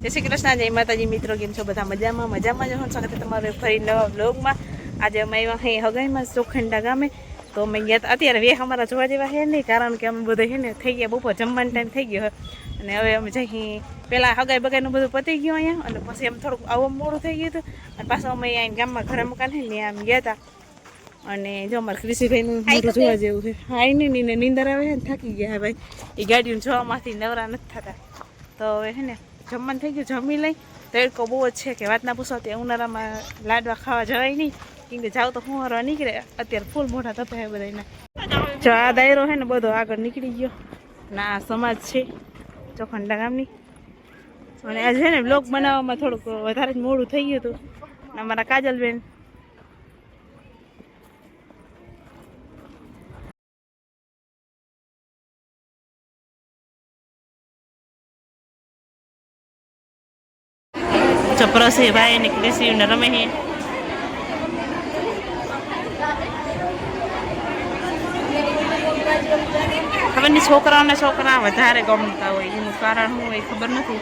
જય શ્રી કૃષ્ણ, જય માતાજી મિત્રો, કેમ છો બધા? મજામાં મજામાં જ હો. સ્વાગત છે તમારે ફરી નવા બ્લોગમાં. આજે અમે અહીં હગાઈમાં ચોખંડા ગામે તો અમે ગયા અત્યારે વેહ અમારા જોવા જેવા છે નહીં, કારણ કે અમે બધા છે ને થઈ ગયા બપોર જમવાનો ટાઈમ થઈ ગયો અને હવે અમે જઈ પહેલાં હગાઈ બગાઈનું બધું પતી ગયું અહીંયા અને પછી એમ થોડુંક આવું મોડું થઈ ગયું હતું અને પાછું અમે અહીંયા ગામમાં ઘરે મકાન છે ને આમ ગયા હતા અને જો અમારે કૃષિભાઈનું મોટું જોવા જેવું છે. હા નહીં ને નીંદર આવે છે ને થાકી ગયા ભાઈ, એ ગાડીઓને જોવામાંથી નવરા નથી થતા. તો હવે છે ને જમવાનું થઈ ગયું, જમી લઈ. તડકો બહુ જ છે કે વાત ના પૂછો. તે ઉનાળામાં લાડવા ખાવા જવાય નહીં, કેમ કે જાવ તો હું હરવા નીકળે. અત્યારે ફૂલ મોટા થતા હે બધાના. જો આ દાયરો છે ને બધો આગળ નીકળી ગયો ના આ સમાજ છે ચોખંડા ગામની. અને આજે છે ને બ્લોગ બનાવવામાં થોડુંક વધારે જ મોડું થઈ ગયું હતું. અમારા કાજલબેન ચપરસી ભાઈ ને કૃષિને રમે છે. ખબર નહીં છોકરાઓને છોકરા વધારે ગમતા હોય, એનું કારણ શું હોય ખબર નથી.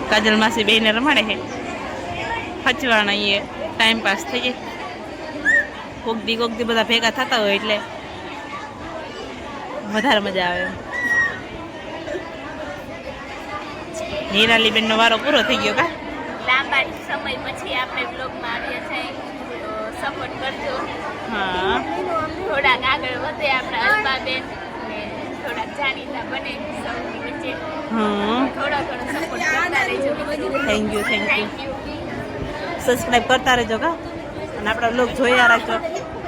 કાજલ માસી બેને રમાડે છે હચવાણા, એ ટાઈમ પાસ થઈ જાય. કોક દી બધા ભેગા થતા હોય એટલે વધારે મજા આવે. નિરાલી બેન નો વારો પૂરો થઈ ગયો. કા લાંબા સમય પછી આપણે બ્લોગમાં આવ્યા છે, તો સપોર્ટ કરજો. હા, થોડાક આગળ વધે આપણા અલ્પાબેન ને થોડાક જાણીતા બને સૌની વચ્ચે. હા, થોડો ઘણો સપોર્ટ કરતા રહેજો. Thank you. સબસ્ક્રાઈબ કરતા રહેજો કા, અને આપણા બ્લોગ જોયા રાખજો.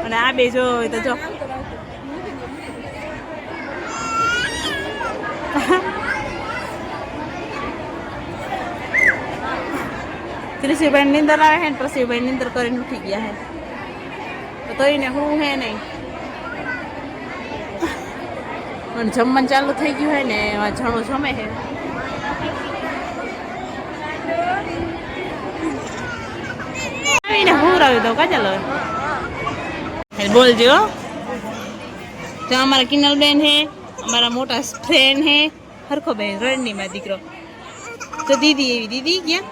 અને આ બે જો હોય તો જો કૃષિભાઈ નીંદર આવે છે ને કૃષિભાઈ નીંદર કરીને ઉઠી ગયા છે તો એને હું હે નહીં. અને જમવાનું ચાલુ થઈ ગયું હોય ને એમાં જણું જમે છે. હું રાવી દઉં કા ચાલો બોલજો. તો અમારા કિનલબેન છે, અમારા મોટા ફ્રેન્ડ છે હરખો બેન રણનીમાં દીકરો. તો દીદી એવી દીદી ક્યાં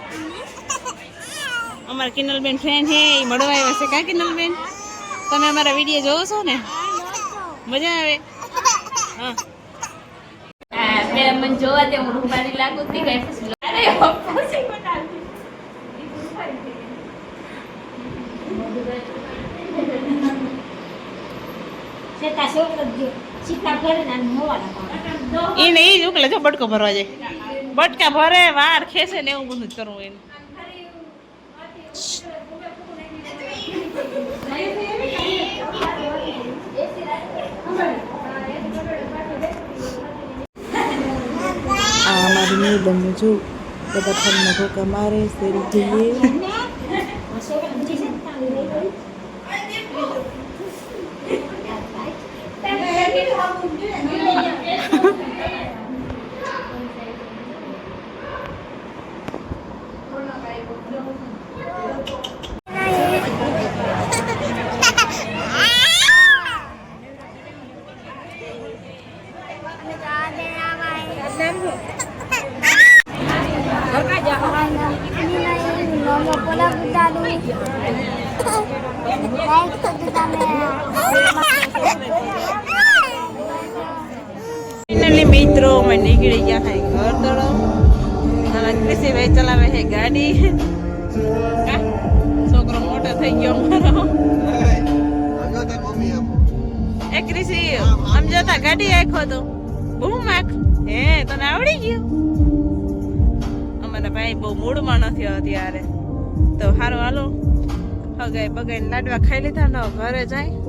અમારા કિનલબેન ફ્રેન્ડ છે, એ મળવા આવ્યા છે. કા કિનલબેન, તમે અમારા વિડીયો જોવો છો ને? મજા આવે. હા, પેલા મને જોવા દે, હું રૂપારી લાગુ હતી કઈ પછી એને એ જ ઉકલે જો બટકો ભરવા જાય, બટકા ભરે વાર ખેંચે ને એવું બધું જ કરવું એને. અમારી મેડમ જો બધા ફોનમાં ધોકા મારે સેલ્ફી. મિત્રો અમે નીકળી ગયા છે ઘર તરફ. કૃષિભાઈ ચલાવે છે ગાડી. છોકરો મોટો થઈ ગયો અમારો. એ કૃષિ આમ જતા ગાડી આખો તો બહુ માખ હે તને આવડી ગયું. અમારા ભાઈ બહુ મૂડમાં નથી અત્યારે તો સારું હાલો હગાઈ બગાઈ લાડવા ખાઈ લીધા ને ઘરે જાય.